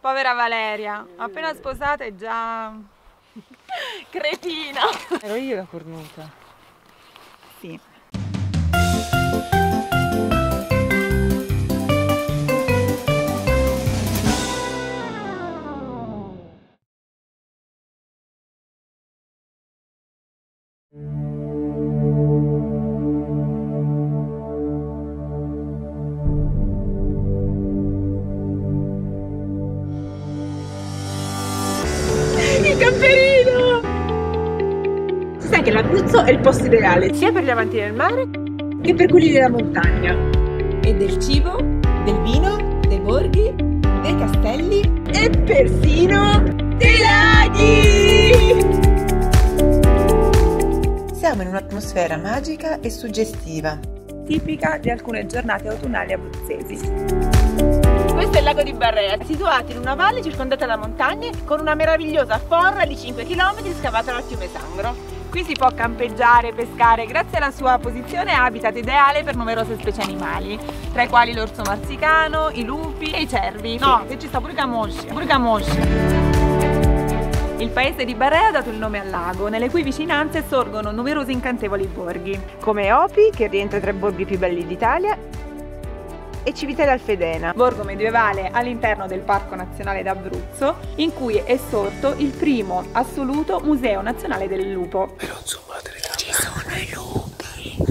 Povera Valeria, appena sposata è già... cretina! Ero io la cornuta. Sì. Il camperino! Si sa che l'Abruzzo è il posto ideale sia per gli amanti del mare che per quelli della montagna. E del cibo, del vino, dei borghi, dei castelli E persino dei laghi! Siamo in un'atmosfera magica e suggestiva, tipica di alcune giornate autunnali abruzzesi. Questo è il lago di Barrea, situato in una valle circondata da montagne con una meravigliosa forra di 5 km scavata dal fiume Sangro. Qui si può campeggiare, pescare, grazie alla sua posizione è habitat ideale per numerose specie animali, tra i quali l'orso marsicano, i lupi e i cervi. No, che ci sta pure Camosci, Il paese di Barrea ha dato il nome al lago, nelle cui vicinanze sorgono numerosi incantevoli borghi. Come Opi, che rientra tra i borghi più belli d'Italia, e Civitella Alfedena, Borgo medievale all'interno del Parco Nazionale d'Abruzzo, in cui è sorto il primo assoluto Museo Nazionale del Lupo. Però insomma la telecamera. Ci sono i lupi!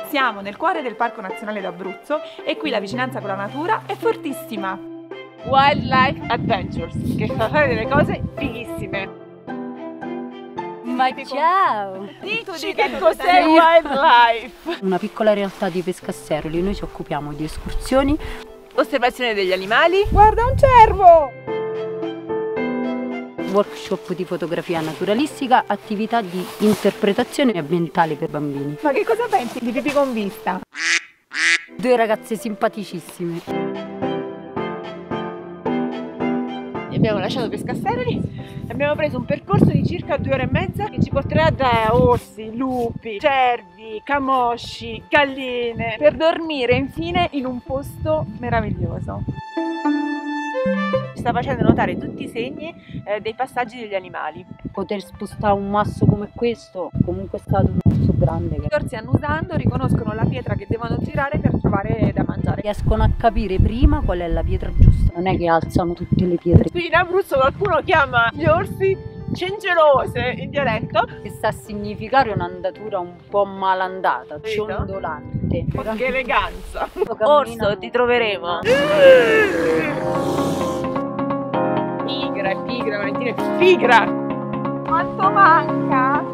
Siamo nel cuore del Parco Nazionale d'Abruzzo e qui la vicinanza con la natura è fortissima. Wildlife Adventures, che fa fare delle cose fighissime. Ma ciao! Dici che cos'è wildlife? Una piccola realtà di pescasseroli, noi ci occupiamo di escursioni, Osservazione degli animali. Guarda un cervo! workshop di fotografia naturalistica, attività di interpretazione ambientale per bambini. Ma che cosa pensi di Pipì con vista? Due ragazze simpaticissime. Abbiamo lasciato Pescasseroli e abbiamo preso un percorso di circa 2 ore e mezza che ci porterà da orsi, lupi, cervi, camosci, galline, Per dormire infine in un posto meraviglioso. ci sta facendo notare tutti i segni dei passaggi degli animali. Poter spostare un masso come questo, comunque è stato un orso grande. Gli orsi annusando riconoscono la pietra che devono girare per trovare da mangiare. Riescono a capire prima qual è la pietra giusta, non è che alzano tutte le pietre. Qui in Abruzzo qualcuno chiama gli orsi cengelose in dialetto. Che sta a significare un'andatura un po' malandata, Vedo. ciondolante. Che eleganza! Camminano. Orso, ti troveremo! Pigra, Valentina è pigra! Quanto manca?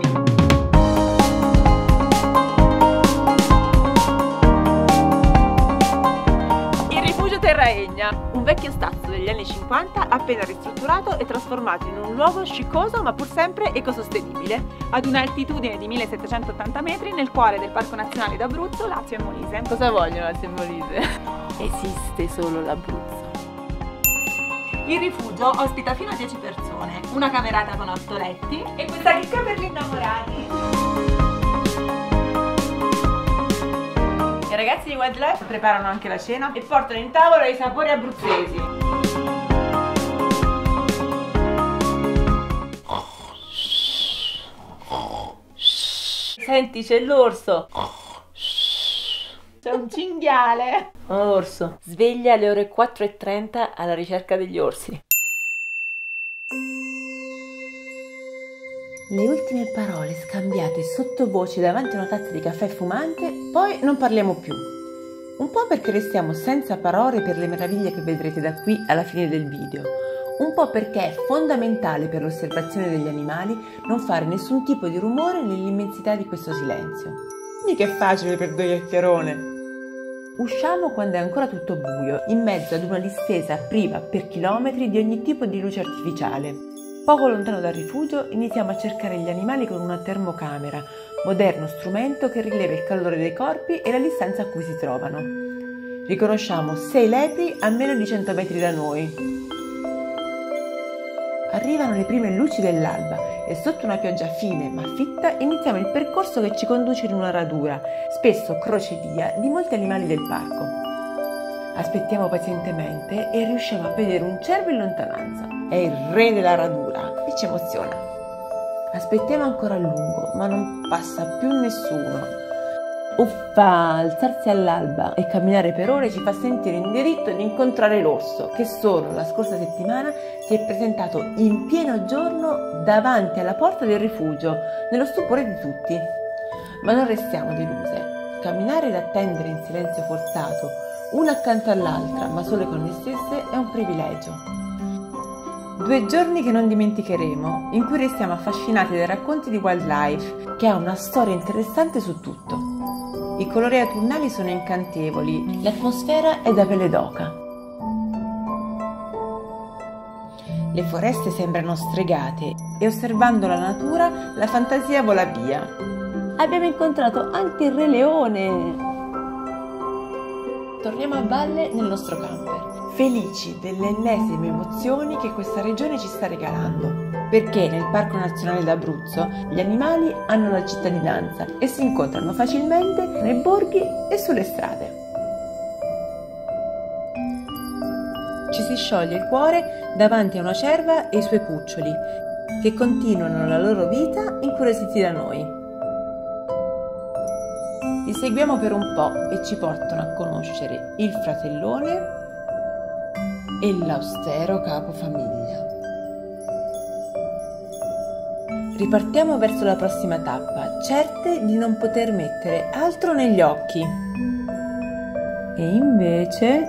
Il rifugio Terra Egna, un vecchio stazzo degli anni 50 appena ristrutturato e trasformato in un luogo sciccoso ma pur sempre ecosostenibile. Ad un'altitudine di 1780 metri nel cuore del Parco Nazionale d'Abruzzo, Lazio e Molise. Cosa vogliono a Molise? Esiste solo l'Abruzzo. Il rifugio ospita fino a 10 persone, una camerata con 8 letti e questa chicca per gli innamorati. I ragazzi di Wildlife preparano anche la cena e portano in tavola i sapori abruzzesi. Senti, c'è l'orso. C'è un cinghiale. Un orso. Sveglia alle ore 4:30 alla ricerca degli orsi. Le ultime parole scambiate sottovoce davanti a una tazza di caffè fumante, poi non parliamo più. Un po' perché restiamo senza parole per le meraviglie che vedrete da qui alla fine del video. Un po' perché è fondamentale per l'osservazione degli animali non fare nessun tipo di rumore nell'immensità di questo silenzio. Mica è facile per due chiacchierone. Usciamo quando è ancora tutto buio, in mezzo ad una distesa priva per chilometri di ogni tipo di luce artificiale. Poco lontano dal rifugio iniziamo a cercare gli animali con una termocamera, moderno strumento che rileva il calore dei corpi e la distanza a cui si trovano. Riconosciamo 6 lepri a meno di 100 metri da noi. Arrivano le prime luci dell'alba e sotto una pioggia fine ma fitta iniziamo il percorso che ci conduce in una radura, spesso crocevia di molti animali del parco. Aspettiamo pazientemente e riusciamo a vedere un cervo in lontananza. È il re della radura e ci emoziona. Aspettiamo ancora a lungo, ma non passa più nessuno. Uffa, alzarsi all'alba e camminare per ore ci fa sentire in diritto di incontrare l'orso, che solo la scorsa settimana si è presentato in pieno giorno davanti alla porta del rifugio, nello stupore di tutti. Ma non restiamo deluse. Camminare ed attendere in silenzio forzato, una accanto all'altra, ma sole con noi stesse, è un privilegio. 2 giorni che non dimenticheremo, in cui restiamo affascinati dai racconti di Wildlife, che ha una storia interessante su tutto. I colori autunnali sono incantevoli, l'atmosfera è da pelle d'oca. Le foreste sembrano stregate e osservando la natura la fantasia vola via. Abbiamo incontrato anche il Re Leone! Torniamo a valle nel nostro camper, felici delle ennesime emozioni che questa regione ci sta regalando. Perché nel Parco Nazionale d'Abruzzo gli animali hanno la cittadinanza e si incontrano facilmente nei borghi e sulle strade. Ci si scioglie il cuore davanti a una cerva e i suoi cuccioli, che continuano la loro vita incuriositi da noi. Li seguiamo per un po' e ci portano a conoscere il fratellone e l'austero capofamiglia. Ripartiamo verso la prossima tappa, certe di non poter mettere altro negli occhi. E invece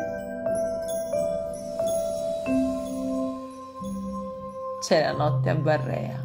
c'è la notte a Barrea.